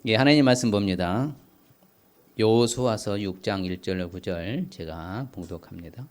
예, 하나님 말씀 봅니다. 여호수아서 6장 1절 9절 제가 봉독합니다.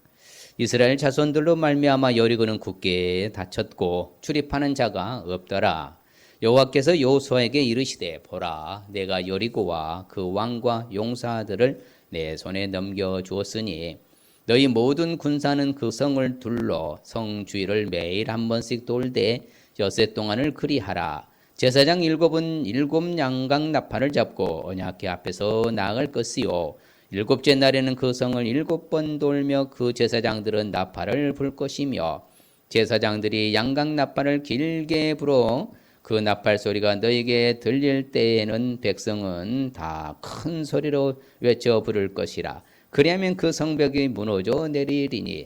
이스라엘 자손들로 말미암아 여리고는 굳게 닫혔고 출입하는 자가 없더라. 여호와께서 여호수아에게 이르시되 보라 내가 여리고와 그 왕과 용사들을 내 손에 넘겨 주었으니 너희 모든 군사는 그 성을 둘러 성 주위를 매일 한 번씩 돌되 엿새 동안을 그리하라. 제사장 일곱은 일곱 양각 나팔을 잡고 언약궤 앞에서 나아갈 것이요 일곱째 날에는 그 성을 7번 돌며 그 제사장들은 나팔을 불 것이며 제사장들이 양각 나팔을 길게 불어 그 나팔 소리가 너에게 들릴 때에는 백성은 다 큰 소리로 외쳐 부를 것이라. 그리하면 그 성벽이 무너져 내리리니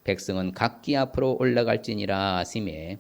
백성은 각기 앞으로 올라갈지니라 하시매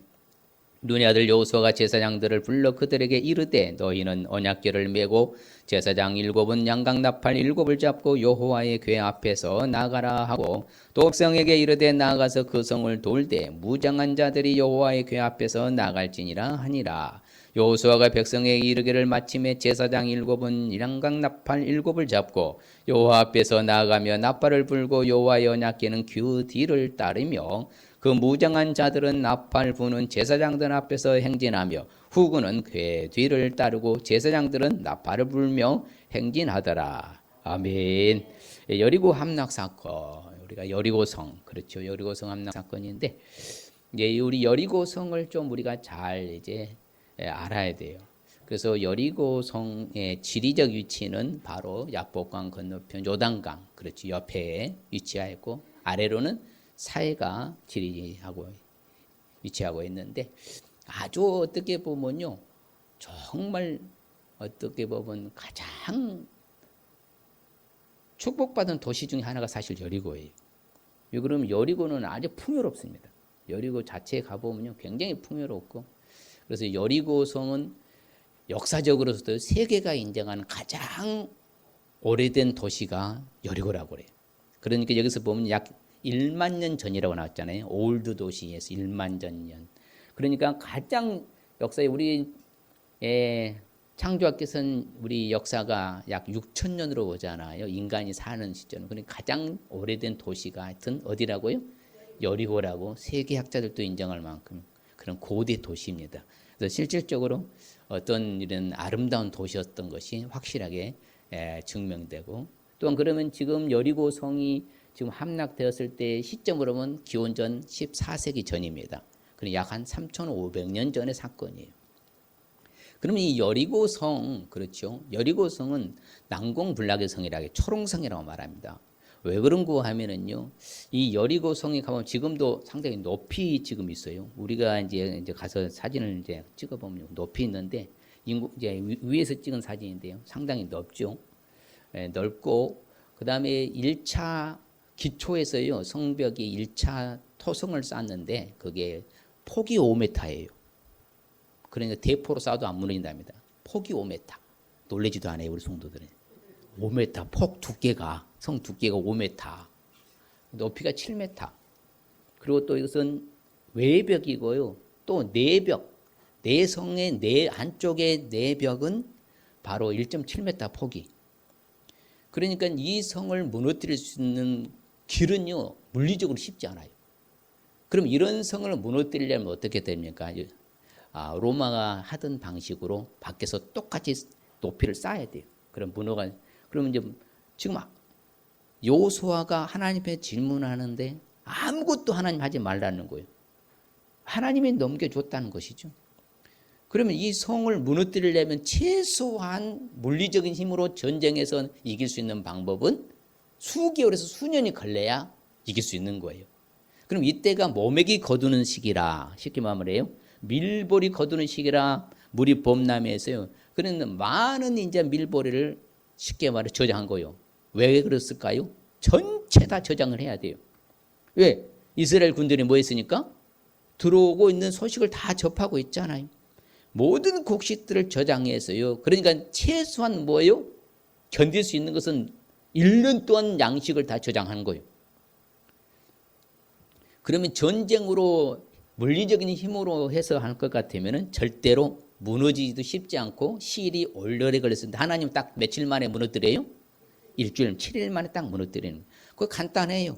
눈의 아들 여호수아가 제사장들을 불러 그들에게 이르되 너희는 언약궤를 메고 제사장 7은 양각 나팔 7을 잡고 여호와의 궤 앞에서 나가라 하고 또 백성에게 이르되 나아가서 그 성을 돌되 무장한 자들이 여호와의 궤 앞에서 나갈지니라 하니라. 여호수아가 백성에게 이르기를 마침에 제사장 7은 양각 나팔 7을 잡고 여호와 앞에서 나아가며 나팔을 불고 여호와의 언약궤는 그 뒤를 따르며 그 무장한 자들은 나팔 부는 제사장들 앞에서 행진하며 후군은 궤 뒤를 따르고 제사장들은 나팔을 불며 행진하더라. 아멘. 여리고 함락 사건, 우리가 여리고성, 그렇죠. 여리고성 함락 사건인데 이제 우리 여리고성을 좀 우리가 잘 이제 알아야 돼요. 그래서 여리고성의 지리적 위치는 바로 야복강 건너편 요단강, 그렇죠. 옆에 위치하였고 아래로는 사해가 위치하고 있는데 아주 어떻게 보면요, 정말 어떻게 보면 가장 축복받은 도시 중에 하나가 사실 여리고예요. 그럼 여리고는 아주 풍요롭습니다. 여리고 자체에 가보면요 굉장히 풍요롭고, 그래서 여리고성은 역사적으로서도 세계가 인정하는 가장 오래된 도시가 여리고라고 그래요. 그러니까 여기서 보면 약 1만 년 전이라고 나왔잖아요. 올드 도시에서 1만 년. 그러니까 가장 역사에 우리 창조하께서는 우리 역사가 약 6천 년으로 보잖아요. 인간이 사는 시점은. 그러니까 가장 오래된 도시가 하여튼 어디라고요? 여리고라고 세계학자들도 인정할 만큼 그런 고대 도시입니다. 그래서 실질적으로 어떤 이런 아름다운 도시였던 것이 확실하게 증명되고, 또한 그러면 지금 여리고성이 지금 함락되었을 때 시점으로 보면 기원전 14세기 전입니다. 그럼 약 한 3,500년 전의 사건이에요. 그러면 이 여리고성, 그렇죠. 여리고성은 난공불락의 성이라고 초롱성이라고 말합니다. 왜 그런가 하면은요, 이 여리고성에 가면 지금도 상당히 높이 지금 있어요. 우리가 이제 가서 사진을 이제 찍어보면 높이 있는데, 이제 위에서 찍은 사진인데요. 상당히 높죠. 넓고, 그 다음에 1차 기초에서요, 성벽이 1차 토성을 쌓는데 그게 폭이 5m예요. 그러니까 대포로 쏴도 안 무너진답니다. 폭이 5m. 놀라지도 않아요, 우리 성도들은. 5m, 폭 두께가, 성 두께가 5m. 높이가 7m. 그리고 또 이것은 외벽이고요. 또 내벽, 내성의 내 안쪽의 내벽은 바로 1.7m 폭이. 그러니까 이 성을 무너뜨릴 수 있는 길은요, 물리적으로 쉽지 않아요. 그럼 이런 성을 무너뜨리려면 어떻게 됩니까? 로마가 하던 방식으로 밖에서 똑같이 높이를 쌓아야 돼요. 그러면 이제 지금 여호수아가 하나님께 질문하는데 아무것도 하나님 하지 말라는 거예요. 하나님이 넘겨줬다는 것이죠. 그러면 이 성을 무너뜨리려면 최소한 물리적인 힘으로 전쟁에서 이길 수 있는 방법은 수개월에서 수년이 걸려야 이길 수 있는 거예요. 그럼 이때가 모맥이 거두는 시기라, 쉽게 말해요. 밀보리 거두는 시기라 물이 범람해서요. 그런데 많은 이제 밀보리를 쉽게 말해 저장한 거예요. 왜 그랬을까요? 전체 다 저장을 해야 돼요. 왜? 이스라엘 군들이 뭐 했으니까? 들어오고 있는 소식을 다 접하고 있잖아요. 모든 곡식들을 저장해서요. 그러니까 최소한 뭐예요? 견딜 수 있는 것은 1년 동안 양식을 다 저장하는 거예요. 그러면 전쟁으로 물리적인 힘으로 해서 할 것 같으면 절대로 무너지기도 쉽지 않고 시일이 오래 걸렸는데 하나님 딱 며칠 만에 무너뜨려요? 일주일, 7일 만에 딱 무너뜨리는. 그거 간단해요.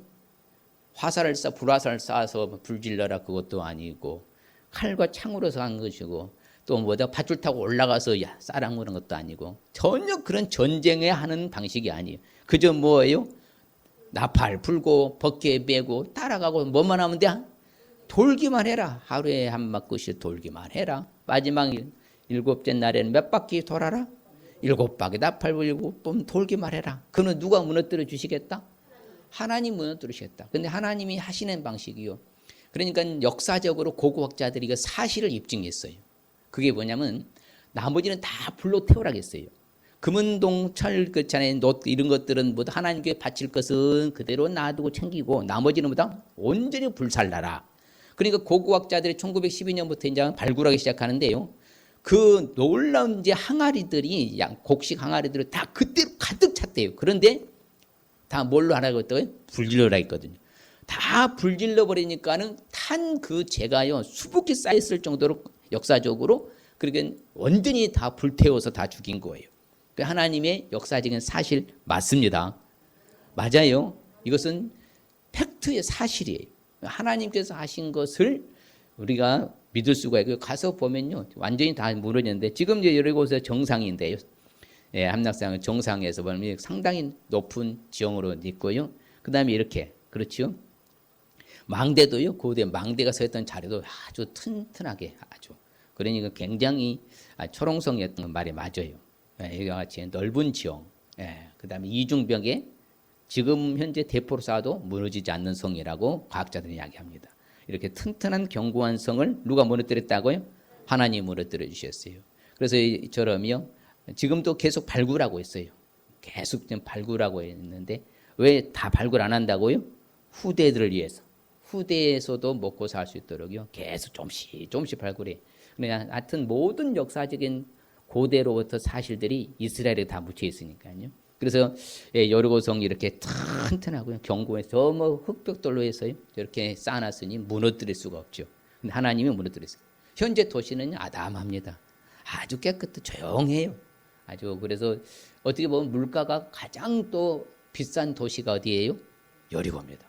불화살을 쏴서 불질러라 그것도 아니고 칼과 창으로 한 것이고 또 뭐다 밧줄 타고 올라가서 싸랑무는 것도 아니고 전혀 그런 전쟁에 하는 방식이 아니에요. 그저 뭐예요? 나팔 불고 벗개 메고 따라가고 뭐만 하면 돼? 돌기만 해라. 하루에 한 바퀴씩 돌기만 해라. 마지막 7째 날에는 몇 바퀴 돌아라? 7바퀴 나팔 불고 돌기만 해라. 그는 누가 무너뜨려 주시겠다? 하나님 무너뜨리시겠다. 근데 하나님이 하시는 방식이요. 그러니까 역사적으로 고고학자들이 그 사실을 입증했어요. 그게 뭐냐면 나머지는 다 불로 태우라겠어요. 금은동 철 그잖아요. 이런 것들은 뭐 하나님께 바칠 것은 그대로 놔두고 챙기고 나머지는 뭐다 온전히 불살라라. 그러니까 고고학자들이 1912년부터 이제 발굴하기 시작하는데요. 그 놀라운 이제 항아리들이 곡식 항아리들이 다 그대로 가득 찼대요. 그런데 다 뭘로 하라고 했더니 불질러라 했거든요. 다 불질러 버리니까는 탄 그 재가요 수북히 쌓였을 정도로 역사적으로 그러니까 완전히 다 불태워서 다 죽인 거예요. 그 하나님의 역사적인 사실 맞습니다. 맞아요. 이것은 팩트의 사실이에요. 하나님께서 하신 것을 우리가 믿을 수가 있고 가서 보면요 완전히 다 무너졌는데 지금 이제 여리고에서 정상인데요. 예, 함락산 정상에서 보면 상당히 높은 지형으로 있고요. 그 다음에 이렇게 그렇죠. 망대도요. 고대 망대가 서 있던 자리도 아주 튼튼하게 아주 그러니까 굉장히 초롱성이었던 말이 맞아요. 예, 이와 같이 넓은 지형. 예, 그 다음에 이중벽에 지금 현재 대포로 쏴도 무너지지 않는 성이라고 과학자들이 이야기합니다. 이렇게 튼튼한 견고한 성을 누가 무너뜨렸다고요? 하나님이 무너뜨려 주셨어요. 그래서 이처럼요. 지금도 계속 발굴하고 있어요. 계속 좀 발굴하고 있는데 왜 다 발굴 안 한다고요? 후대들을 위해서. 후대에서도 먹고 살 수 있도록요. 계속 조금씩 발굴해. 그냥 하여튼 모든 역사적인 고대로부터 사실들이 이스라엘에 다 묻혀 있으니까요. 그래서 여리고성이 이렇게 튼튼하고요. 견고해서 뭐 흙벽돌로 해서요. 이렇게 쌓아놨으니 무너뜨릴 수가 없죠. 근데 하나님이 무너뜨렸어요. 현재 도시는 아담합니다. 아주 깨끗해 조용해요. 아주 그래서 어떻게 보면 물가가 가장 또 비싼 도시가 어디예요? 여리고입니다.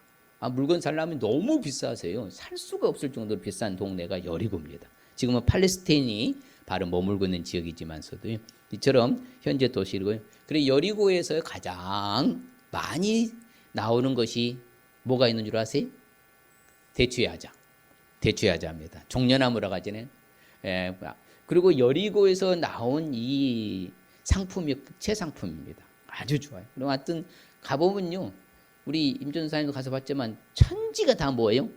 물건 살려면 너무 비싸세요. 살 수가 없을 정도로 비싼 동네가 여리고입니다. 지금은 팔레스타인이 바로 머물고 있는 지역이지만서도요. 이처럼 현재 도시고요. 그리고 여리고에서 가장 많이 나오는 것이 뭐가 있는 줄 아세요? 대추야자. 대추야자입니다. 종려나무라고 하잖아요. 그리고 여리고에서 나온 이 상품이 최상품입니다. 아주 좋아요. 그럼 하여튼 가보면요. 우리 임전사님도 가서 봤지만 천지가 다 뭐예요?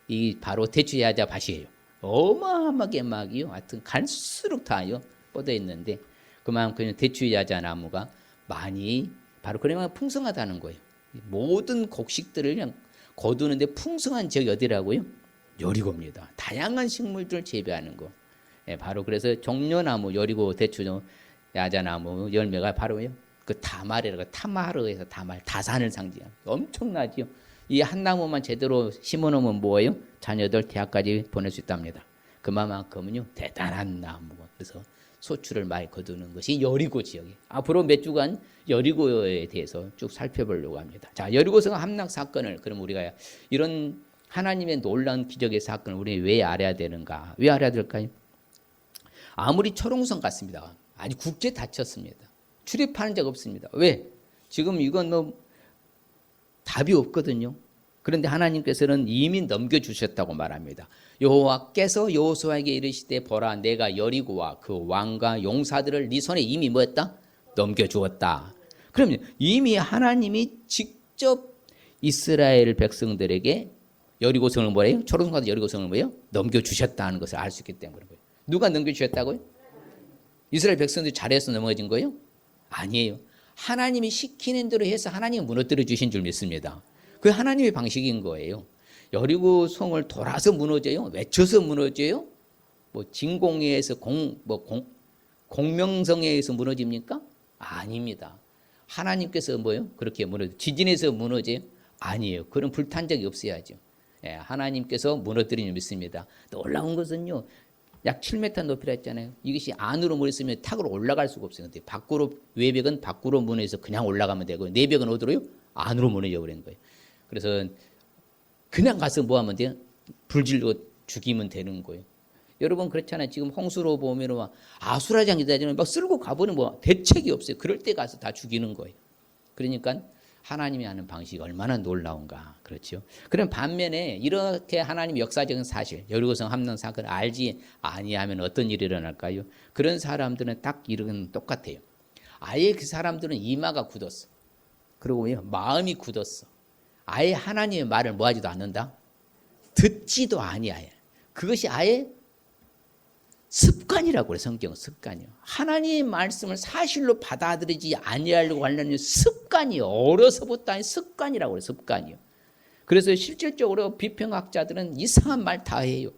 이 바로 대추야자 밭이에요. 어마어마하게 막이요. 하여튼 갈수록 다요. 뻗어 있는데 그만큼 대추야자 나무가 많이 바로 그러면 풍성하다는 거예요. 모든 곡식들을 그냥 거두는데 풍성한 지역이 어디라고요? 여리고입니다. 다양한 식물들 재배하는 거. 바로 그래서 종려나무, 여리고 대추 야자나무 열매가 바로요. 그 다말이라고 타마르에서 다말 다산을 상징해요. 엄청나지요. 이 한 나무만 제대로 심어놓으면 뭐예요? 자녀들 대학까지 보낼 수 있답니다. 그만큼은요 대단한 나무고 그래서 소출을 많이 거두는 것이 여리고 지역이. 앞으로 몇 주간 여리고에 대해서 쭉 살펴보려고 합니다. 자, 여리고성 함락 사건을 그럼 우리가 이런 하나님의 놀라운 기적의 사건을 우리 왜 알아야 되는가? 왜 알아야 될까요? 아무리 초롱성 같습니다. 아주 국제 다쳤습니다. 출입하는 적 없습니다. 왜? 지금 이건 뭐 답이 없거든요. 그런데 하나님께서는 이미 넘겨주셨다고 말합니다. 여호와께서 여호수아에게 이르시되 보라 내가 여리고와 그 왕과 용사들을 네 손에 이미 뭐했다? 넘겨주었다. 그러면 이미 하나님이 직접 이스라엘 백성들에게 여리고성을 뭐래요? 초롱성과 여리고성을 뭐예요? 넘겨주셨다는 것을 알 수 있기 때문에 그런 거예요. 누가 넘겨주셨다고요? 이스라엘 백성들이 잘해서 넘어진 거예요? 아니에요. 하나님이 시키는 대로 해서 하나님이 무너뜨려 주신 줄 믿습니다. 그 하나님의 방식인 거예요. 여리고 성을 돌아서 무너져요? 외쳐서 무너져요? 뭐 진공에서 공명성에 의해서 무너집니까? 아닙니다. 하나님께서 뭐요? 그렇게 지진에서 무너져요? 아니에요. 그런 불탄 적이 없어야죠. 하나님께서 무너뜨리는 믿습니다. 놀라운 것은요. 약 7m 높이라 했잖아요. 이것이 안으로 문이 있으면 탁으로 올라갈 수가 없어요. 근데 밖으로, 외벽은 밖으로 문에서 그냥 올라가면 되고, 내벽은 어디로요? 안으로 무너져 버리는 거예요. 그래서 그냥 가서 뭐 하면 돼요? 불질러 죽이면 되는 거예요. 여러분 그렇잖아요. 지금 홍수로 보면 막 아수라장이다 막 쓸고 가버리면 뭐 대책이 없어요. 그럴 때 가서 다 죽이는 거예요. 그러니까 하나님이 하는 방식이 얼마나 놀라운가. 그렇죠. 그럼 반면에 이렇게 하나님의 역사적인 사실, 여리고성 함락 사건을 알지 아니하면 어떤 일이 일어날까요? 그런 사람들은 딱 이런 똑같아요. 아예 그 사람들은 이마가 굳었어. 그리고 마음이 굳었어. 아예 하나님의 말을 뭐 하지도 않는다? 듣지도 아니하여. 그것이 아예 습관이라고 그래. 성경은 습관이요. 하나님의 말씀을 사실로 받아들이지 아니하려고 하는 습관이요. 어려서부터 습관이라고 그래. 습관이요. 그래서 실질적으로 비평학자들은 이상한 말 다 해요.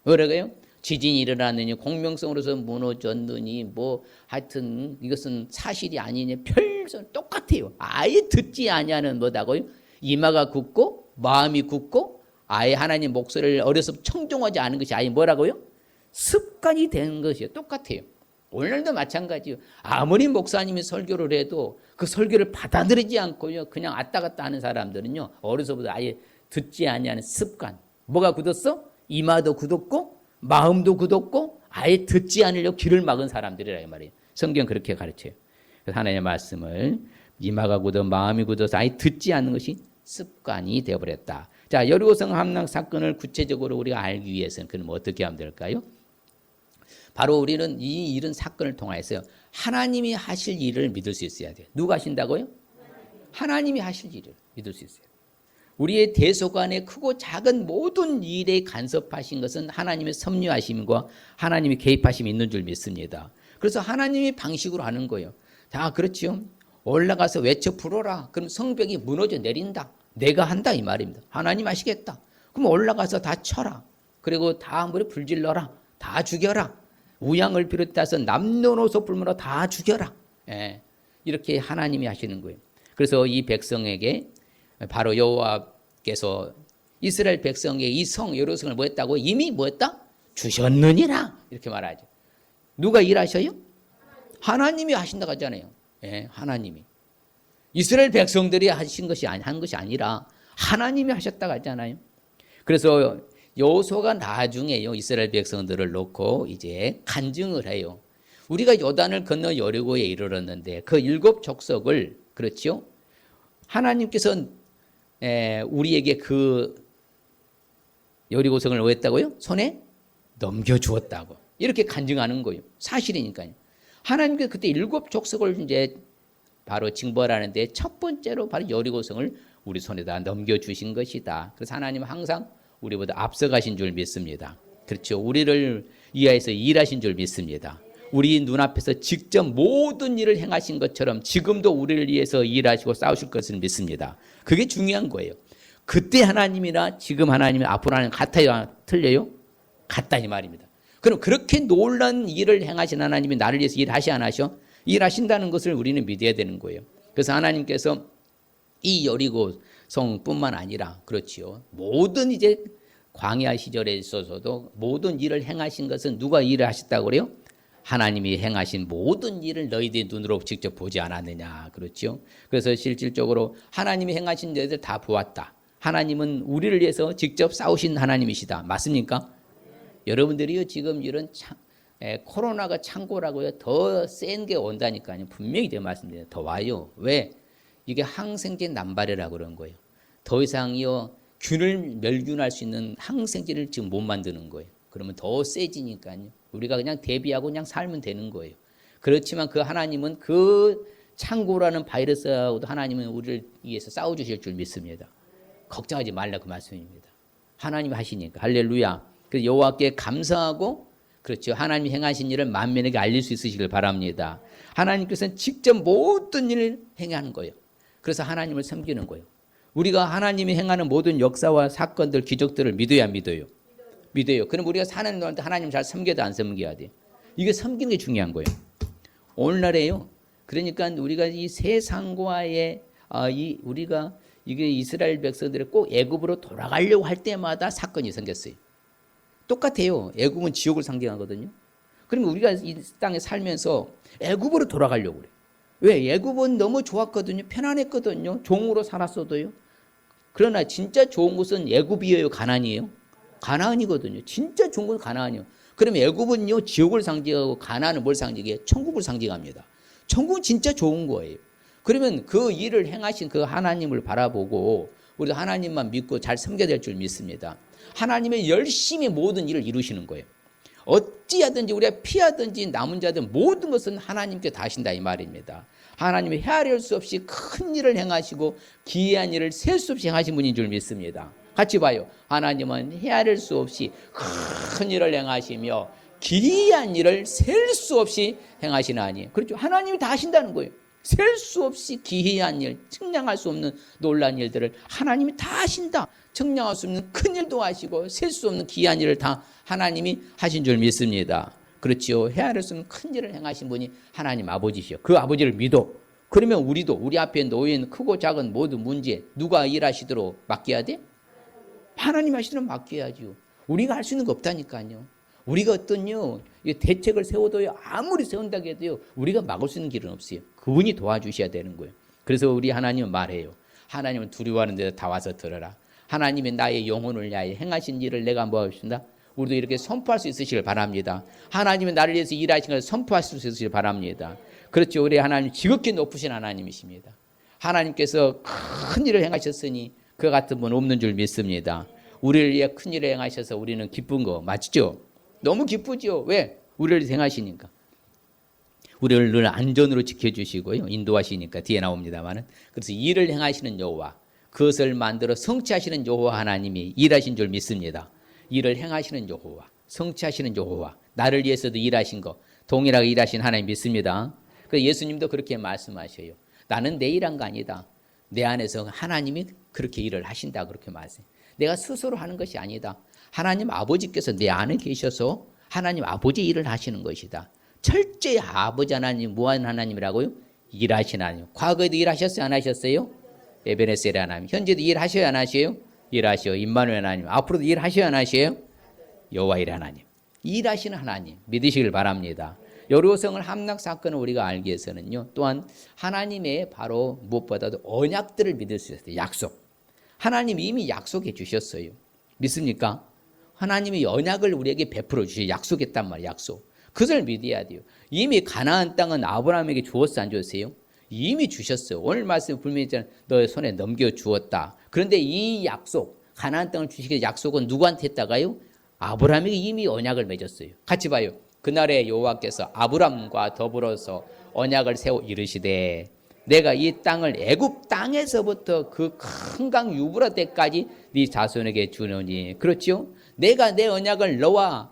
뭐라고요? 지진이 일어났느니 공명성으로서 무너졌느니 뭐 하여튼 이것은 사실이 아니니 별선 똑같아요. 아예 듣지 아니하는 뭐다고요? 이마가 굳고 마음이 굳고 아예 하나님 목소리를 어려서 청종하지 않은 것이 아예 뭐라고요? 습관이 되는 것이에요. 똑같아요. 오늘도 마찬가지예요. 아무리 목사님이 설교를 해도 그 설교를 받아들이지 않고요. 그냥 왔다 갔다 하는 사람들은요. 어려서부터 아예 듣지 아니하는 습관. 뭐가 굳었어? 이마도 굳었고 마음도 굳었고 아예 듣지 않으려고 귀를 막은 사람들이라 이 말이에요. 성경 그렇게 가르쳐요. 그래서 하나님의 말씀을 이마가 굳어 마음이 굳어서 아예 듣지 않는 것이 습관이 되어버렸다. 자, 여리고성 함락 사건을 구체적으로 우리가 알기 위해서는 그럼 어떻게 하면 될까요? 바로 우리는 이 일은 사건을 통하여서 하나님이 하실 일을 믿을 수 있어야 돼요. 누가 하신다고요? 하나님이 하실 일을 믿을 수 있어요. 우리의 대소간의 크고 작은 모든 일에 간섭하신 것은 하나님의 섭리하심과 하나님의 개입하심이 있는 줄 믿습니다. 그래서 하나님의 방식으로 하는 거예요. 다 그렇지요. 올라가서 외쳐 부르라. 그럼 성벽이 무너져 내린다. 내가 한다 이 말입니다. 하나님 하시겠다. 그럼 올라가서 다 쳐라. 그리고 다 물에 불질러라. 다 죽여라. 우양을 비롯해서 남녀노소 불문으로 다 죽여라. 예, 이렇게 하나님이 하시는 거예요. 그래서 이 백성에게 바로 여호와께서 이스라엘 백성에게 이 성 여리고성을 뭐 했다고? 이미 뭐 했다? 주셨느니라. 이렇게 말하죠. 누가 일하셔요? 하나님이 하신다고 하잖아요. 예, 하나님이. 이스라엘 백성들이 하신 것이 한 것이 아니라 하나님이 하셨다고 하잖아요. 그래서 여호수아가 나중에요 이스라엘 백성들을 놓고 이제 간증을 해요. 우리가 요단을 건너 여리고에 이르렀는데 그 7 족속을 그렇죠? 하나님께서 우리에게 그 여리고성을 뭐 했다고요? 손에 넘겨주었다고 이렇게 간증하는 거예요. 사실이니까요. 하나님께서 그때 7 족속을 이제 바로 징벌하는데 첫 번째로 바로 여리고성을 우리 손에다 넘겨주신 것이다. 그래서 하나님은 항상 우리보다 앞서가신 줄 믿습니다. 그렇죠. 우리를 위하여서 일하신 줄 믿습니다. 우리 눈앞에서 직접 모든 일을 행하신 것처럼 지금도 우리를 위해서 일하시고 싸우실 것을 믿습니다. 그게 중요한 거예요. 그때 하나님이나 지금 하나님이 앞으로 하나님 같아요? 틀려요? 같다 이 말입니다. 그럼 그렇게 놀라운 일을 행하신 하나님이 나를 위해서 일하시 안 하셔? 일하신다는 것을 우리는 믿어야 되는 거예요. 그래서 하나님께서 이 여리고성뿐만 아니라 그렇지요. 모든 이제 광야 시절에 있어서도 모든 일을 행하신 것은 누가 일을 하셨다고 그래요? 하나님이 행하신 모든 일을 너희들의 눈으로 직접 보지 않았느냐. 그렇죠. 그래서 실질적으로 하나님이 행하신 일들 다 보았다. 하나님은 우리를 위해서 직접 싸우신 하나님이시다. 맞습니까? 여러분들이요 지금 이런 코로나가 창고라고요. 더 센 게 온다니까요. 분명히 제가 말씀드려요. 더 와요. 왜? 이게 항생제 남발이라고 그런 거예요. 더 이상요 균을 멸균할 수 있는 항생제를 지금 못 만드는 거예요. 그러면 더 세지니까요. 우리가 그냥 대비하고 그냥 살면 되는 거예요. 그렇지만 그 하나님은 그 창고라는 바이러스하고도 하나님은 우리를 위해서 싸워주실 줄 믿습니다. 걱정하지 말라 그 말씀입니다. 하나님이 하시니까 할렐루야. 그래서 여호와께 감사하고 그렇죠. 하나님이 행하신 일을 만민에게 알릴 수 있으시길 바랍니다. 하나님께서는 직접 모든 일을 행하는 거예요. 그래서 하나님을 섬기는 거예요. 우리가 하나님이 행하는 모든 역사와 사건들, 기적들을 믿어야 믿어요. 믿어요. 그럼 우리가 사는 동안 하나님 잘 섬겨도 안 섬겨야 돼요. 이게 섬기는 게 중요한 거예요. 오늘날에요. 그러니까 우리가 이 세상과의 우리가 이게 이스라엘 백성들이 꼭 애굽으로 돌아가려고 할 때마다 사건이 생겼어요. 똑같아요. 애굽은 지옥을 상징하거든요. 그러면 우리가 이 땅에 살면서 애굽으로 돌아가려고 그래요. 왜? 애굽은 너무 좋았거든요. 편안했거든요. 종으로 살았어도요. 그러나 진짜 좋은 곳은 애굽이에요, 가나안이에요? 가나안이거든요. 진짜 좋은 곳은 가나안이에요. 그러면 애굽은요, 지옥을 상징하고 가나안은 뭘 상징해요? 천국을 상징합니다. 천국은 진짜 좋은 거예요. 그러면 그 일을 행하신 그 하나님을 바라보고 우리도 하나님만 믿고 잘 섬겨야 될 줄 믿습니다. 하나님의 열심히 모든 일을 이루시는 거예요. 어찌하든지 우리가 피하든지 남은 자든 모든 것은 하나님께 다 하신다 이 말입니다. 하나님이 헤아릴 수 없이 큰 일을 행하시고 기이한 일을 셀 수 없이 행하신 분인 줄 믿습니다. 같이 봐요. 하나님은 헤아릴 수 없이 큰 일을 행하시며 기이한 일을 셀 수 없이 행하시나니. 그렇죠. 하나님이 다 하신다는 거예요. 셀 수 없이 기이한 일, 측량할 수 없는 놀라운 일들을 하나님이 다 하신다. 측량할 수 없는 큰 일도 하시고 셀 수 없는 기이한 일을 다 하나님이 하신 줄 믿습니다. 그렇지요. 헤아릴 수 없는 큰 일을 행하신 분이 하나님 아버지시요. 그 아버지를 믿어. 그러면 우리도 우리 앞에 놓인 크고 작은 모든 문제 누가 일하시도록 맡겨야 돼? 하나님 하시도록 맡겨야죠. 우리가 할 수 있는 거 없다니까요. 우리가 어떤요 대책을 세워도요 아무리 세운다고 해도요 우리가 막을 수 있는 길은 없어요. 그분이 도와주셔야 되는 거예요. 그래서 우리 하나님은 말해요. 하나님은 두려워하는 데도 다 와서 들어라. 하나님의 나의 영혼을 위하여 행하신 일을 내가 뭐하겠습니다. 우리도 이렇게 선포할 수 있으시길 바랍니다. 하나님은 나를 위해서 일하신 것을 선포할 수 있으시길 바랍니다. 그렇죠. 우리 하나님 지극히 높으신 하나님이십니다. 하나님께서 큰 일을 행하셨으니 그 같은 분 없는 줄 믿습니다. 우리를 위해 큰 일을 행하셔서 우리는 기쁜 거 맞죠? 너무 기쁘죠. 왜? 우리를 행하시니까. 우리를 늘 안전으로 지켜주시고요. 인도하시니까 뒤에 나옵니다만은. 그래서 일을 행하시는 여호와, 그것을 만들어 성취하시는 여호와 하나님이 일하신 줄 믿습니다. 일을 행하시는 여호와, 성취하시는 여호와, 나를 위해서도 일하신 거, 동일하게 일하신 하나님 믿습니다. 그래서 예수님도 그렇게 말씀하셔요. 나는 내 일한 거 아니다. 내 안에서 하나님이 그렇게 일을 하신다 그렇게 말씀해요. 내가 스스로 하는 것이 아니다. 하나님 아버지께서 내 안에 계셔서 하나님 아버지 일을 하시는 것이다. 철저히 아버지 하나님, 무한 하나님이라고요? 일하시는 하나님. 과거에도 일하셨어요? 안 하셨어요? 에베네셀 하나님. 현재도 일하셔요? 안 하셔요? 일하셔요. 임마누엘 하나님. 앞으로도 일하셔요? 안 하셔요? 여호와 일 하나님. 일하시는 하나님 믿으시길 바랍니다. 여리고성을 함락 사건을 우리가 알기 위해서는요. 또한 하나님의 바로 무엇보다도 언약들을 믿을 수 있어요. 약속. 하나님이 이미 약속해 주셨어요. 믿습니까? 하나님이 언약을 우리에게 베풀어 주시 약속했단 말이에요. 약속. 그것을 믿어야 돼요. 이미 가나안 땅은 아브라함에게 주었어 안 주었어요? 이미 주셨어요. 오늘 말씀 분명히 있잖아요. 너의 손에 넘겨주었다. 그런데 이 약속, 가나안 땅을 주시기 약속은 누구한테 했다가요? 아브라함에게 이미 언약을 맺었어요. 같이 봐요. 그날에 여호와께서 아브라함과 더불어서 언약을 세워 이르시되 내가 이 땅을 애굽 땅에서부터 그 큰 강 유브라데까지 네 자손에게 주노니. 그렇죠? 내가 내 언약을 나와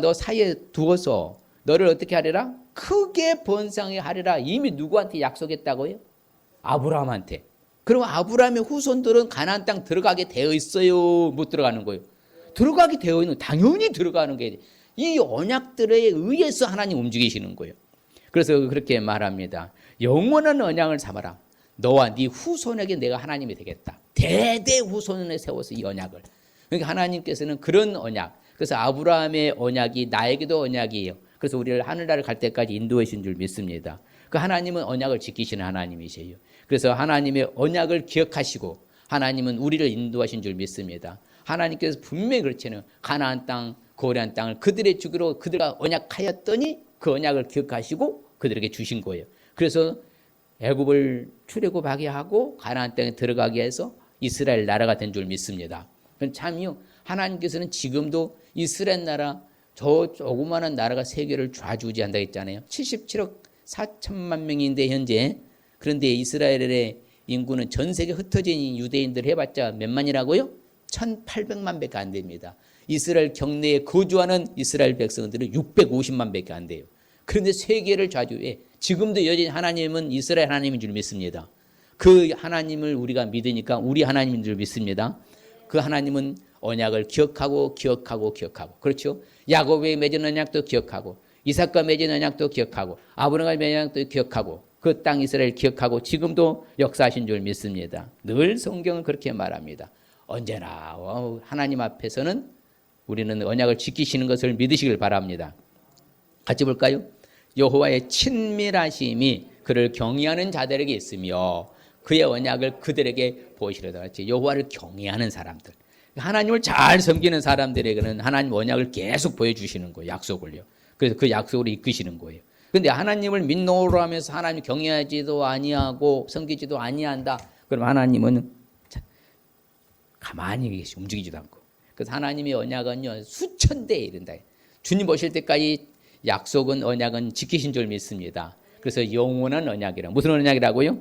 너 사이에 두어서 너를 어떻게 하리라? 크게 번성하게 하리라. 이미 누구한테 약속했다고요? 아브라함한테. 그럼 아브라함의 후손들은 가나안 땅 들어가게 되어 있어요? 못 들어가는 거예요? 들어가게 되어 있는, 당연히 들어가는 게 이 언약들에 의해서 하나님 움직이시는 거예요. 그래서 그렇게 말합니다. 영원한 언약을 삼아라. 너와 네 후손에게 내가 하나님이 되겠다. 대대 후손에 세워서 이 언약을. 그러니까 하나님께서는 그런 언약. 그래서 아브라함의 언약이 나에게도 언약이에요. 그래서 우리를 하늘나라를 갈 때까지 인도해 주신 줄 믿습니다. 그 하나님은 언약을 지키시는 하나님이세요. 그래서 하나님의 언약을 기억하시고 하나님은 우리를 인도하신 줄 믿습니다. 하나님께서 분명히 그렇잖아요. 가나안 땅, 고레한 땅을 그들의 주기로 그들과 언약하였더니 그 언약을 기억하시고 그들에게 주신 거예요. 그래서 애굽을 출애굽하게 하고 가나안 땅에 들어가게 해서 이스라엘 나라가 된 줄 믿습니다. 참요. 하나님께서는 지금도 이스라엘 나라 저 조그마한 나라가 세계를 좌지우지한다 했잖아요. 77억 4천만 명인데 현재. 그런데 이스라엘의 인구는 전 세계 흩어진 유대인들 해봤자 몇만이라고요? 1,800만 밖에 안 됩니다. 이스라엘 경내에 거주하는 이스라엘 백성들은 650만 밖에 안 돼요. 그런데 세계를 좌지우지해. 지금도 여전히 하나님은 이스라엘 하나님인 줄 믿습니다. 그 하나님을 우리가 믿으니까 우리 하나님인 줄 믿습니다. 그 하나님은 언약을 기억하고 그렇죠? 야곱의 맺은 언약도 기억하고 이삭과 맺은 언약도 기억하고 아브라함과 맺은 언약도 기억하고 그 땅 이스라엘 기억하고 지금도 역사하신 줄 믿습니다. 늘 성경은 그렇게 말합니다. 언제나 하나님 앞에서는 우리는 언약을 지키시는 것을 믿으시길 바랍니다. 같이 볼까요? 여호와의 친밀하심이 그를 경외하는 자들에게 있으며 그의 언약을 그들에게 보이시려다. 같이 여호와를 경외하는 사람들, 하나님을 잘 섬기는 사람들에게는 하나님 언약을 계속 보여주시는 거예요. 약속을요. 그래서 그 약속으로 이끄시는 거예요. 그런데 하나님을 믿노라 하면서 하나님 경외하지도 아니하고 섬기지도 아니한다. 그럼 하나님은 가만히 계시 움직이지도 않고. 그래서 하나님의 언약은요 수천 대에 이른다. 주님 오실 때까지 약속은 언약은 지키신 줄 믿습니다. 그래서 영원한 언약이라. 무슨 언약이라고요?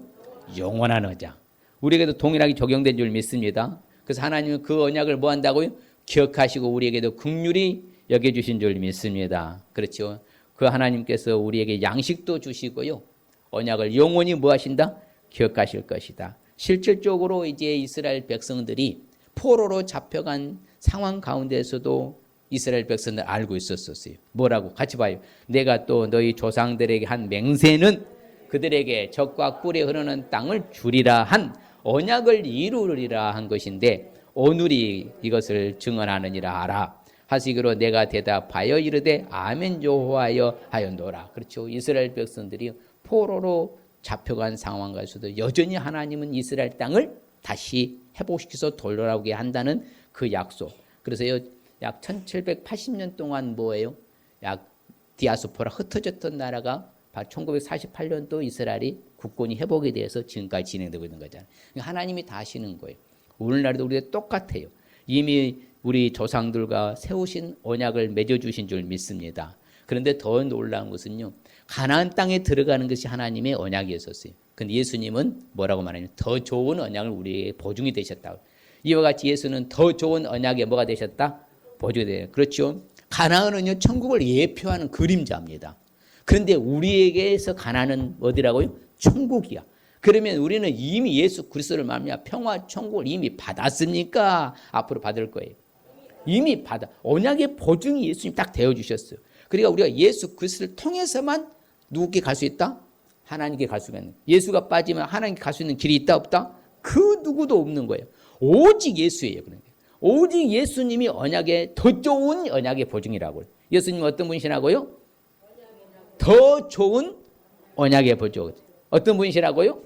영원한 언약. 우리에게도 동일하게 적용된 줄 믿습니다. 그래서 하나님은 그 언약을 뭐 한다고요? 기억하시고 우리에게도 긍휼히 여겨주신 줄 믿습니다. 그렇죠? 그 하나님께서 우리에게 양식도 주시고요. 언약을 영원히 뭐 하신다? 기억하실 것이다. 실질적으로 이제 이스라엘 백성들이 포로로 잡혀간 상황 가운데서도 이스라엘 백성들 알고 있었어요. 뭐라고? 같이 봐요. 내가 또 너희 조상들에게 한 맹세는 그들에게 적과 꿀이 흐르는 땅을 주리라 한 언약을 이루리라 한 것인데 오늘이 이것을 증언하느니라 하라. 하시기로 내가 대답하여 이르되 아멘 여호와여 하였노라. 그렇죠. 이스라엘 백성들이 포로로 잡혀간 상황에서도 여전히 하나님은 이스라엘 땅을 다시 회복시켜서 돌아오게 한다는 그 약속. 그래서요 약 1780년 동안 뭐예요? 약 디아스포라 흩어졌던 나라가 1948년도 이스라엘이 국권이 회복이 돼서 지금까지 진행되고 있는 거잖아요. 하나님이 다 하시는 거예요. 오늘날도 우리가 똑같아요. 이미 우리 조상들과 세우신 언약을 맺어주신 줄 믿습니다. 그런데 더 놀라운 것은요. 가나안 땅에 들어가는 것이 하나님의 언약이었었어요. 근데 예수님은 뭐라고 말하냐면 더 좋은 언약을 우리에게 보증이 되셨다고. 이와 같이 예수는 더 좋은 언약에 뭐가 되셨다? 보증이 돼요. 그렇죠. 가나안은요. 천국을 예표하는 그림자입니다. 그런데 우리에게서 가나안은 어디라고요? 천국이야. 그러면 우리는 이미 예수 그리스도를 말미암아 평화 천국을 이미 받았습니까? 앞으로 받을 거예요. 이미 받아. 언약의 보증이 예수님 딱 되어주셨어요. 그러니까 우리가 예수 그리스도를 통해서만 누구께 갈 수 있다? 하나님께 갈 수가 있는. 예수가 빠지면 하나님께 갈 수 있는 길이 있다 없다? 그 누구도 없는 거예요. 오직 예수예요. 그러니까. 오직 예수님이 언약의 더 좋은 언약의 보증이라고요. 예수님 어떤 분이시라고요? 더 좋은 언약의 보증. 어떤 분이시라고요?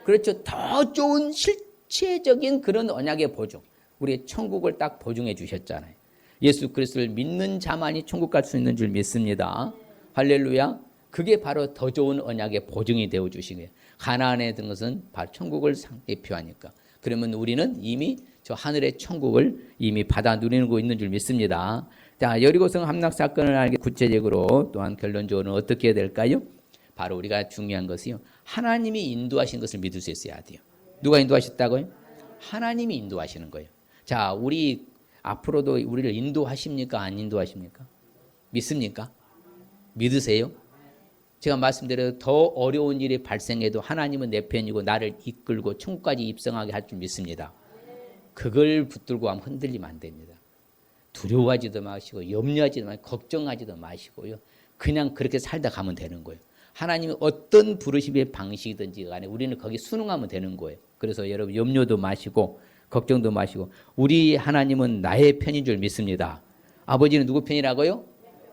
그렇죠. 더 좋은 실체적인 그런 언약의 보증. 우리의 천국을 딱 보증해 주셨잖아요. 예수 그리스도를 믿는 자만이 천국 갈 수 있는 줄 믿습니다. 할렐루야. 그게 바로 더 좋은 언약의 보증이 되어 주신 거예요. 가나안에 든 것은 바로 천국을 예표하니까. 그러면 우리는 이미 저 하늘의 천국을 이미 받아 누리고 있는 줄 믿습니다. 자, 여리고성 함락 사건을 알게 구체적으로 또한 결론적으로는 어떻게 해야 될까요? 바로 우리가 중요한 것이요. 하나님이 인도하신 것을 믿을 수 있어야 돼요. 누가 인도하셨다고요? 하나님이 인도하시는 거예요. 자, 우리 앞으로도 우리를 인도하십니까? 안 인도하십니까? 믿습니까? 믿으세요? 제가 말씀드린 더 어려운 일이 발생해도 하나님은 내 편이고 나를 이끌고 천국까지 입성하게 할 줄 믿습니다. 그걸 붙들고 하면 흔들리면 안 됩니다. 두려워하지도 마시고 염려하지도 마시고 걱정하지도 마시고요. 그냥 그렇게 살다 가면 되는 거예요. 하나님이 어떤 부르심의 방식이든지 간에 우리는 거기 순응하면 되는 거예요. 그래서 여러분 염려도 마시고 걱정도 마시고 우리 하나님은 나의 편인 줄 믿습니다. 아버지는 누구 편이라고요?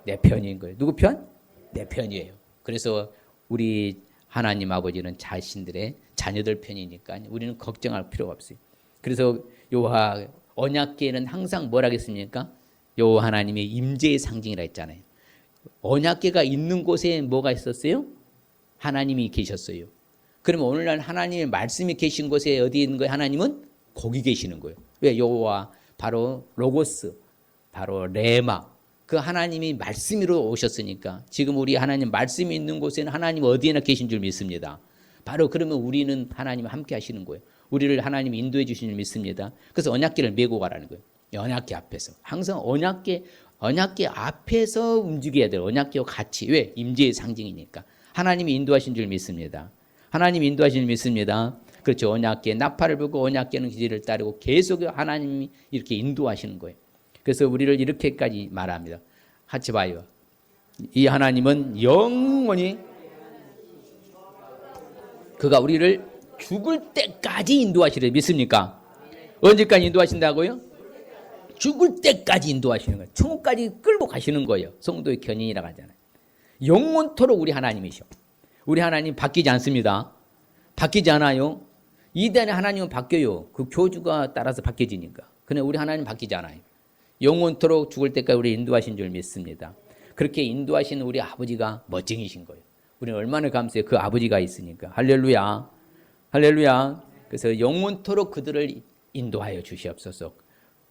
내 편인 거예요. 누구 편? 내 편이에요. 그래서 우리 하나님 아버지는 자신들의 자녀들 편이니까 우리는 걱정할 필요가 없어요. 그래서 여호와 언약궤는 항상 뭐라 했습니까? 여호와 하나님의 임재의 상징이라 했잖아요. 언약궤가 있는 곳에 뭐가 있었어요? 하나님이 계셨어요. 그러면 오늘날 하나님의 말씀이 계신 곳에 어디 있는 거예요? 하나님은 거기 계시는 거예요. 왜? 여호와 바로 로고스, 바로 레마. 그 하나님이 말씀으로 오셨으니까 지금 우리 하나님 말씀이 있는 곳에는 하나님 어디에나 계신 줄 믿습니다. 바로 그러면 우리는 하나님 함께 하시는 거예요. 우리를 하나님이 인도해 주신 줄 믿습니다. 그래서 언약궤를 메고 가라는 거예요. 언약궤 앞에서. 항상 언약궤 앞에서 움직여야 돼요. 언약궤와 같이. 왜? 임재의 상징이니까. 하나님이 인도하신 줄 믿습니다. 하나님이 인도하신 줄 믿습니다. 그렇죠. 언약궤 나팔을 불고 언약궤는 기지를 따르고 계속 하나님이 이렇게 인도하시는 거예요. 그래서 우리를 이렇게까지 말합니다. 같이 봐요. 이 하나님은 영원히 그가 우리를 죽을 때까지 인도하시려 믿습니까? 언제까지 인도하신다고요? 죽을 때까지 인도하시는 거예요. 천국까지 끌고 가시는 거예요. 성도의 견인이라고 하잖아요. 영원토록 우리 하나님이셔. 우리 하나님 바뀌지 않습니다. 바뀌지 않아요. 이단의 하나님은 바뀌어요. 그 교주가 따라서 바뀌어지니까. 그러나 우리 하나님 바뀌지 않아요. 영원토록 죽을 때까지 우리 인도하신 줄 믿습니다. 그렇게 인도하시는 우리 아버지가 멋쟁이신 거예요. 우리는 얼마나 감사해요. 그 아버지가 있으니까. 할렐루야. 할렐루야. 그래서 영원토록 그들을 인도하여 주시옵소서.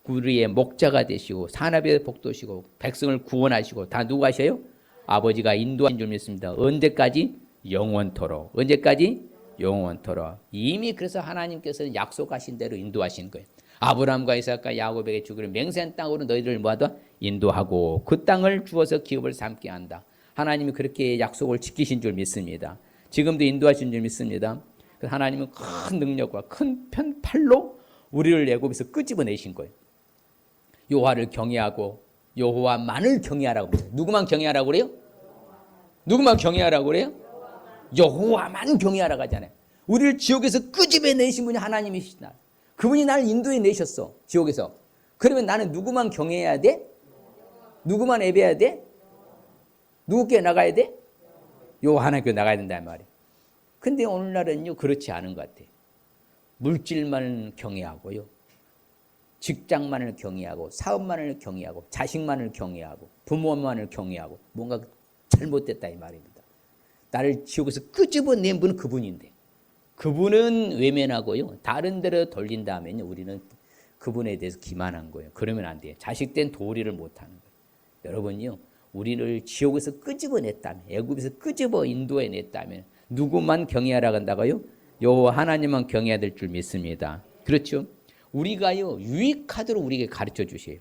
우리의 목자가 되시고 산업의 복도시고 백성을 구원하시고 다 누가 하셔요? 아버지가 인도하신 줄 믿습니다. 언제까지? 영원토록. 언제까지? 영원토록. 이미 그래서 하나님께서는 약속하신 대로 인도하신 거예요. 아브라함과 이삭과 야곱에게 주기를 맹세한 땅으로 너희를 모아다 인도하고 그 땅을 주어서 기업을 삼게 한다. 하나님이 그렇게 약속을 지키신 줄 믿습니다. 지금도 인도하신 줄 믿습니다. 하나님은 큰 능력과 큰 팔로 우리를 애굽에서 끄집어내신 거예요. 여호와를 경외하고 여호와만을 경외하라고 그래요. 누구만 경외하라고 그래요? 누구만 경외하라고 그래요? 여호와만 경외하라고 하잖아요. 우리를 지옥에서 끄집어내신 분이 하나님이시다. 그분이 나를 인도해 내셨어. 지옥에서. 그러면 나는 누구만 경외해야 돼? 누구만 예배해야 돼? 누구께 나가야 돼? 여호와 하나님께 나가야 된단 말이에요. 근데 오늘날은요 그렇지 않은 것 같아요. 물질만을 경외하고요. 직장만을 경외하고 사업만을 경외하고 자식만을 경외하고 부모만을 경외하고 뭔가 잘못됐다 이 말입니다. 나를 지옥에서 끄집어낸 분은 그분인데 그분은 외면하고요. 다른 데로 돌린 다음에는 우리는 그분에 대해서 기만한 거예요. 그러면 안 돼요. 자식된 도리를 못하는 거예요. 여러분요. 우리를 지옥에서 끄집어냈다면 애굽에서 끄집어 인도해냈다면 누구만 경외하라고 한다고요? 여호와 하나님만 경외해야 될 줄 믿습니다. 그렇죠? 우리가요 유익하도록 우리에게 가르쳐 주세요.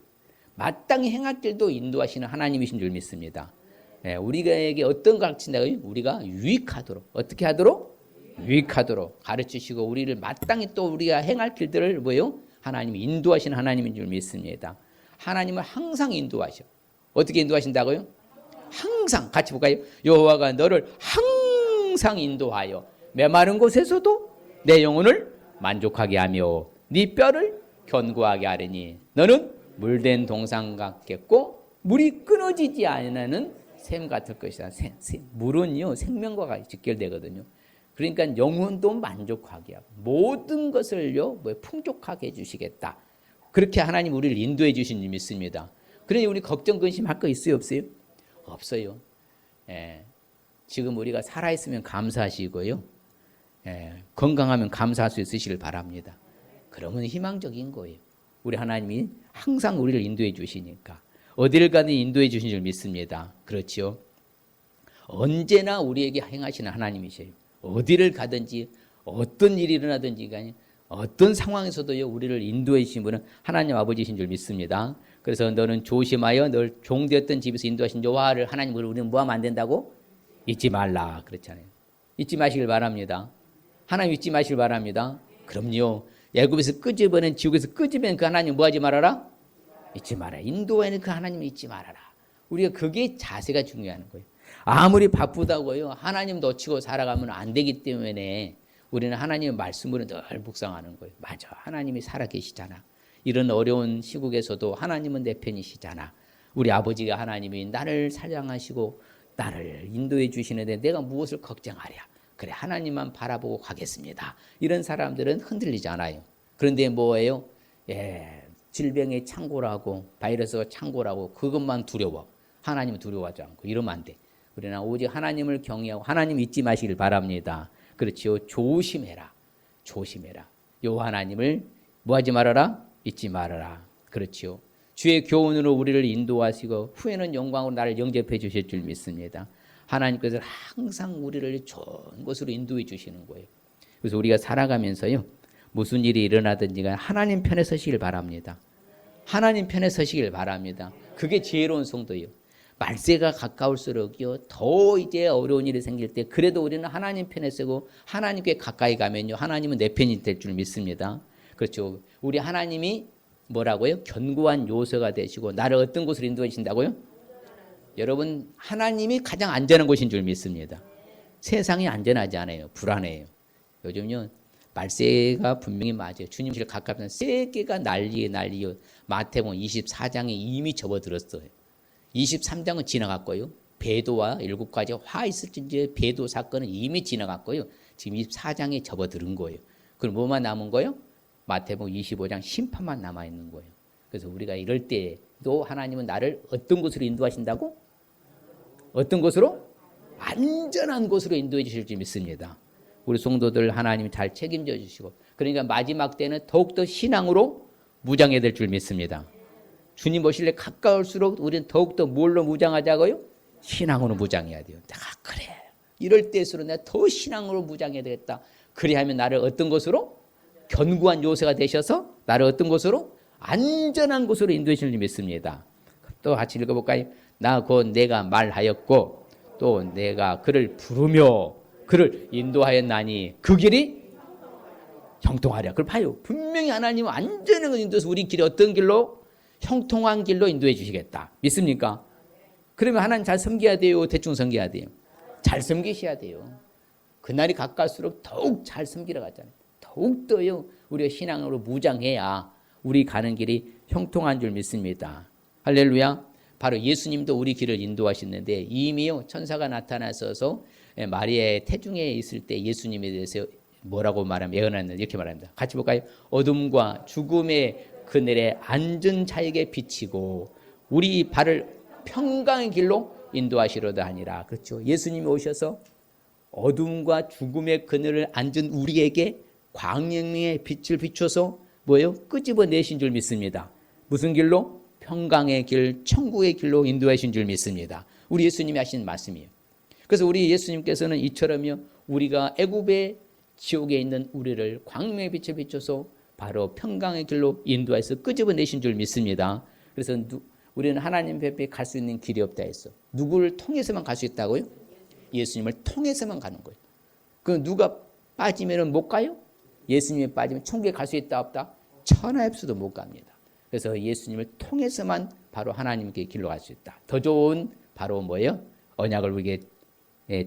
마땅히 행할 길도 인도하시는 하나님이신 줄 믿습니다. 우리에게 어떤 걸 가르친다고요? 우리가 유익하도록 어떻게 하도록? 유익하도록 가르치시고 우리를 마땅히 또 우리가 행할 길들을 뭐요? 하나님이 인도하시는 하나님인 줄 믿습니다. 하나님은 항상 인도하셔. 어떻게 인도하신다고요? 항상 같이 볼까요? 여호와가 너를 항상 인도하여 메마른 곳에서도 내 영혼을 만족하게 하며 네 뼈를 견고하게 하리니 너는 물된 동상 같겠고 물이 끊어지지 않는 샘 같을 것이다. 물은요 생명과 직결되거든요. 그러니까 영혼도 만족하게 하고 모든 것을요 풍족하게 해주시겠다. 그렇게 하나님 우리를 인도해 주신 줄 믿습니다. 그러니 우리 걱정 근심할 거 있어요 없어요? 없어요. 지금 우리가 살아있으면 감사하시고요. 건강하면 감사할 수 있으시길 바랍니다. 그러면 희망적인 거예요. 우리 하나님이 항상 우리를 인도해 주시니까 어디를 가든 인도해 주신 줄 믿습니다. 그렇죠? 언제나 우리에게 행하시는 하나님이세요. 어디를 가든지 어떤 일이 일어나든지 간에 어떤 상황에서도요 우리를 인도해 주신 분은 하나님 아버지이신 줄 믿습니다. 그래서 너는 조심하여 널 종되었던 집에서 인도하신 여호와를 하나님을 우리는 뭐하면 안 된다고? 잊지 말라 그렇잖아요. 잊지 마시길 바랍니다. 하나님 잊지 마시길 바랍니다. 그럼요. 애굽에서 끄집어낸 지옥에서 끄집어낸 그 하나님 뭐하지 말아라? 잊지 말아라. 인도하는 그 하나님 잊지 말아라. 우리가 그게 자세가 중요한 거예요. 아무리 바쁘다고요. 하나님 놓치고 살아가면 안 되기 때문에 우리는 하나님의 말씀으로 늘 묵상하는 거예요. 맞아. 하나님이 살아계시잖아. 이런 어려운 시국에서도 하나님은 내 편이시잖아. 우리 아버지가 하나님이 나를 사랑하시고 나를 인도해 주시는데 내가 무엇을 걱정하랴. 그래 하나님만 바라보고 가겠습니다. 이런 사람들은 흔들리지 않아요. 그런데 뭐예요? 질병의 창고라고 바이러스가 창고라고 그것만 두려워. 하나님은 두려워하지 않고 이러면 안 돼. 우리는 오직 하나님을 경외하고 하나님 잊지 마시길 바랍니다. 그렇지요. 조심해라. 조심해라. 여호와 하나님을 뭐하지 말아라? 잊지 말아라. 그렇지요. 주의 교훈으로 우리를 인도하시고 후에는 영광으로 나를 영접해 주실 줄 믿습니다. 하나님께서 항상 우리를 좋은 곳으로 인도해 주시는 거예요. 그래서 우리가 살아가면서요. 무슨 일이 일어나든지 하나님 편에 서시길 바랍니다. 하나님 편에 서시길 바랍니다. 그게 지혜로운 성도예요. 말세가 가까울수록요. 더 이제 어려운 일이 생길 때 그래도 우리는 하나님 편에 서고 하나님께 가까이 가면요. 하나님은 내 편이 될 줄 믿습니다. 그렇죠. 우리 하나님이 뭐라고요? 견고한 요새가 되시고 나를 어떤 곳으로 인도해 주신다고요? 여러분 하나님이 가장 안전한 곳인 줄 믿습니다. 세상이 안전하지 않아요. 불안해요. 요즘요. 말세가 분명히 맞아요. 주님실 가깝던 세계가 난리에 마태복음 24장에 이미 접어들었어요. 23장은 지나갔고요. 배도와 7가지 화 있을진지 배도 사건은 이미 지나갔고요. 지금 24장에 접어들은 거예요. 그럼 뭐만 남은 거예요? 마태복음 25장 심판만 남아있는 거예요. 그래서 우리가 이럴 때도 하나님은 나를 어떤 곳으로 인도하신다고? 어떤 곳으로? 안전한 곳으로 인도해 주실 줄 믿습니다. 우리 성도들 하나님이 잘 책임져 주시고, 그러니까 마지막 때는 더욱더 신앙으로 무장해야 될 줄 믿습니다. 주님 오실래 가까울수록 우리는 더욱더 뭘로 무장하자고요? 신앙으로 무장해야 돼요. 그래. 이럴 때일수록 내가 더 신앙으로 무장해야 되겠다. 그리하면 나를 어떤 곳으로? 견고한 요새가 되셔서 나를 어떤 곳으로? 안전한 곳으로 인도해 주실 줄 믿습니다. 또 같이 읽어볼까요? 나 곧 내가 말하였고 또 내가 그를 부르며 그를 인도하였나니 그 길이 형통하랴. 그걸 봐요. 분명히 하나님은 안전한 곳 인도해서 우리 길이 어떤 길로? 형통한 길로 인도해 주시겠다. 믿습니까? 그러면 하나님 잘 섬겨야 돼요? 대충 섬겨야 돼요? 잘 섬기셔야 돼요. 그날이 가까울수록 더욱 잘 섬기러 가잖아요. 더욱더요 우리가 신앙으로 무장해야 우리 가는 길이 형통한 줄 믿습니다. 할렐루야. 바로 예수님도 우리 길을 인도하시는데 이미요 천사가 나타나셔서 마리아의 태중에 있을 때 예수님에 대해서 뭐라고 말하면 예언하는 이렇게 말합니다. 같이 볼까요? 어둠과 죽음의 그늘에 앉은 자에게 비치고 우리 발을 평강의 길로 인도하시려다 하니라. 그렇죠. 예수님이 오셔서 어둠과 죽음의 그늘을 앉은 우리에게 광명의 빛을 비춰서 뭐예요? 끄집어내신 줄 믿습니다. 무슨 길로? 평강의 길, 천국의 길로 인도하신 줄 믿습니다. 우리 예수님이 하신 말씀이에요. 그래서 우리 예수님께서는 이처럼요 우리가 애굽의 지옥에 있는 우리를 광명의 빛을 비춰서 바로 평강의 길로 인도해서 끄집어내신 줄 믿습니다. 그래서 우리는 하나님 뵙에 갈 수 있는 길이 없다 했어. 누구를 통해서만 갈 수 있다고요? 예수님을 통해서만 가는 거예요. 그 누가 빠지면 못 가요? 예수님이 빠지면 천국에 갈 수 있다 없다? 천하의 수도 못 갑니다. 그래서 예수님을 통해서만 바로 하나님께 길로 갈 수 있다. 더 좋은 바로 뭐예요? 언약을 우리에게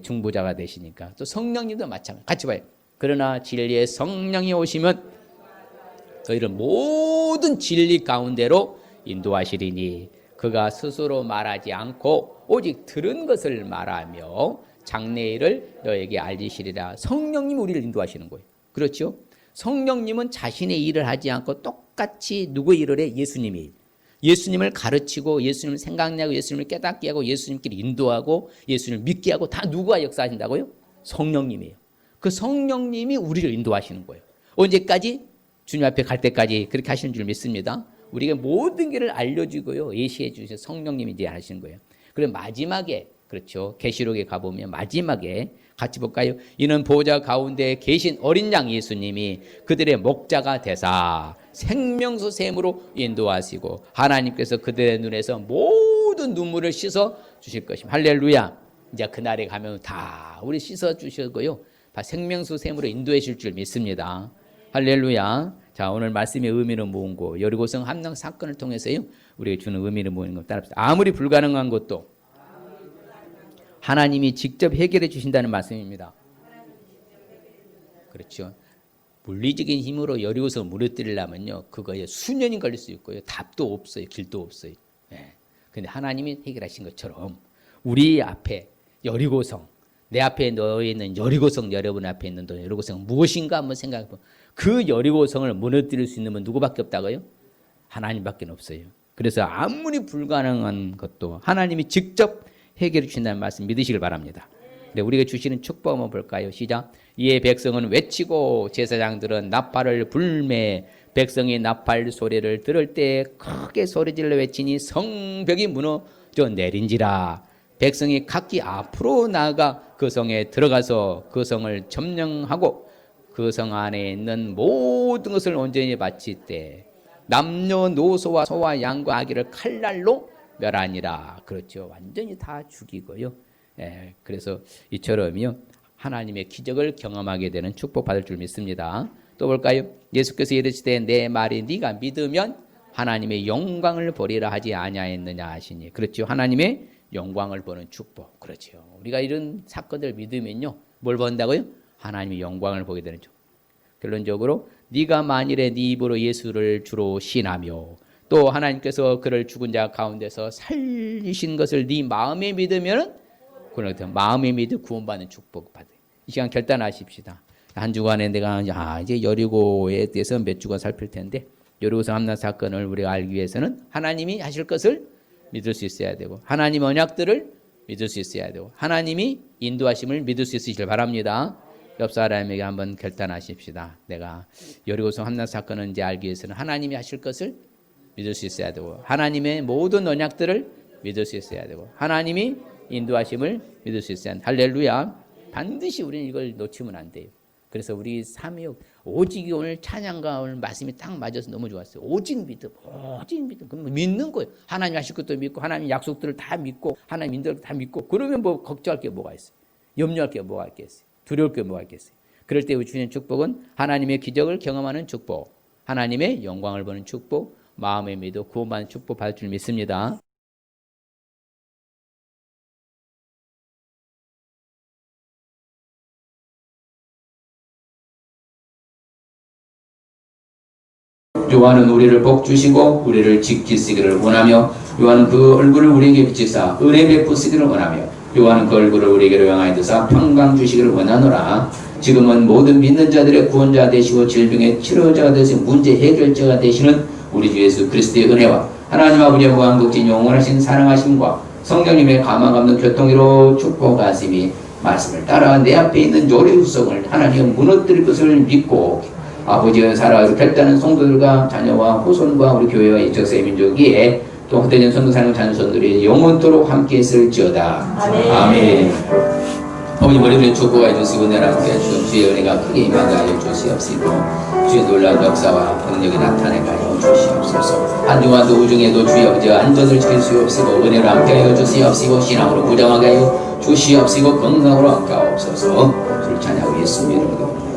중보자가 되시니까. 또 성령님도 마찬가지. 같이 봐요. 그러나 진리의 성령이 오시면 저희를 모든 진리 가운데로 인도하시리니 그가 스스로 말하지 않고 오직 들은 것을 말하며 장래일을 너에게 알리시리라. 성령님이 우리를 인도하시는 거예요. 그렇죠? 성령님은 자신의 일을 하지 않고 똑같이 누구의 일을 해? 예수님이. 예수님을 가르치고 예수님을 생각내고 예수님을 깨닫게 하고 예수님끼리 인도하고 예수님을 믿게 하고 다 누가 역사하신다고요? 성령님이에요. 그 성령님이 우리를 인도하시는 거예요. 언제까지? 주님 앞에 갈 때까지 그렇게 하시는 줄 믿습니다. 우리가 모든 길을 알려주고요. 예시해 주셔서 성령님이 이제 하시는 거예요. 그리고 마지막에 그렇죠. 계시록에 가보면 마지막에 같이 볼까요? 이는 보호자 가운데 계신 어린 양 예수님이 그들의 목자가 되사 생명수 샘으로 인도하시고 하나님께서 그들의 눈에서 모든 눈물을 씻어 주실 것입니다. 할렐루야. 이제 그날에 가면 다 우리 씻어 주시고요. 생명수 샘으로 인도해 줄 줄 믿습니다. 할렐루야. 자, 오늘 말씀의 의미는 무엇고 여리고성 함락 사건을 통해서요. 우리에게 주는 의미는 무엇인가 따라합시다. 아무리 불가능한 것도 하나님이 직접 해결해 주신다는 말씀입니다. 그렇죠. 물리적인 힘으로 여리고성을 무너뜨리려면요. 그거에 수년이 걸릴 수 있고요. 답도 없어요. 길도 없어요. 그런데 하나님이 해결하신 것처럼 우리 앞에 여리고성, 내 앞에 놓여 있는 여리고성, 여러분 앞에 있는 여리고성 무엇인가 한번 생각해 보면 그 여리고성을 무너뜨릴 수 있는 분 누구밖에 없다고요? 하나님밖에 없어요. 그래서 아무리 불가능한 것도 하나님이 직접 해결해 주신다는 말씀 믿으시길 바랍니다. 네, 우리가 주시는 축복 한번 볼까요? 시작. 이에 백성은 외치고 제사장들은 나팔을 불매 백성이 나팔 소리를 들을 때 크게 소리질러 외치니 성벽이 무너져 내린지라. 백성이 각기 앞으로 나아가 그 성에 들어가서 그 성을 점령하고 그 성 안에 있는 모든 것을 온전히 바칠 때 남녀노소와 소와 양과 아기를 칼날로 멸하니라. 그렇죠. 완전히 다 죽이고요. 그래서 이처럼요 하나님의 기적을 경험하게 되는 축복 받을 줄 믿습니다. 또 볼까요? 예수께서 이르시되 내 말이 네가 믿으면 하나님의 영광을 보리라 하지 아니하였느냐 하시니. 그렇죠. 하나님의 영광을 보는 축복. 그렇죠. 우리가 이런 사건들을 믿으면요 뭘 본다고요? 하나님의 영광을 보게 되는 축복. 결론적으로 네가 만일에 네 입으로 예수를 주로 신하며 또 하나님께서 그를 죽은 자 가운데서 살리신 것을 네 마음에 믿으면 그런 마음에 믿어 구원받는 축복 받아요. 이 시간 결단하십시다. 한 주간에 내가 이제 여리고에 대해서 몇 주간 살필 텐데 여리고성 함난 사건을 우리가 알기 위해서는 하나님이 하실 것을 믿을 수 있어야 되고 하나님 언약들을 믿을 수 있어야 되고 하나님이 인도하심을 믿을 수 있으시길 바랍니다. 옆 사람에게 한번 결단하십시다. 내가 여리고성 함난 사건을 이제 알기 위해서는 하나님이 하실 것을 믿을 수 있어야 되고 하나님의 모든 언약들을 믿을 수 있어야 되고 하나님이 인도하심을 믿을 수 있어야 한다. 할렐루야. 반드시 우리는 이걸 놓치면 안 돼요. 그래서 우리 삶이 오직 오늘 찬양과 오늘 말씀이 딱 맞아서 너무 좋았어요. 오직 믿음, 오직 믿음. 그럼 믿는 거예요. 하나님 하실 것도 믿고 하나님 약속들을 다 믿고 하나님 인도를 다 믿고 그러면 뭐 걱정할 게 뭐가 있어요. 염려할 게 뭐가 있겠어요. 두려울 게 뭐가 있겠어요. 그럴 때 우리 주님 축복은 하나님의 기적을 경험하는 축복, 하나님의 영광을 보는 축복, 마음에 믿어 구원받는 축복 받을 줄 믿습니다. 요한은 우리를 복 주시고 우리를 지키시기를 원하며 요한은 그 얼굴을 우리에게 비치사 은혜 베푸시기를 원하며 요한은 그 얼굴을 우리에게로 향하여 드사 평강 주시기를 원하노라. 지금은 모든 믿는 자들의 구원자 되시고 질병의 치료자가 되신 문제 해결자가 되시는 우리 주 예수 그리스도의 은혜와 하나님 아버지의 무한극진 영원하신 사랑하심과 성령님의 감화 감동 교통으로 축복하심이 말씀을 따라 내 앞에 있는 요리 후성을 하나님 무너뜨릴 것을 믿고 아버지의 살아가서 결단하는 성도들과 자녀와 후손과 우리 교회와 이적세의 민족이 또 헛되는 성도사님 자녀손들이 영원토록 함께 있을지어다. 아멘. 어머니 머리를 축복하여 주시고 내가 함께 해주시고 주의 은혜가 크게 임하여 주시옵시고 주의 놀라운 역사와 능력이 나타내가여 주시옵소서. 한 주간도 우중에도 주의 아버지와 안전을 지킬 수 없시고 은혜로 함께하여 주시옵시고 신앙으로 무장하게 하여 주시옵시고 건강으로 함께하옵소서. 주를 찬양하고 예수님 이름으로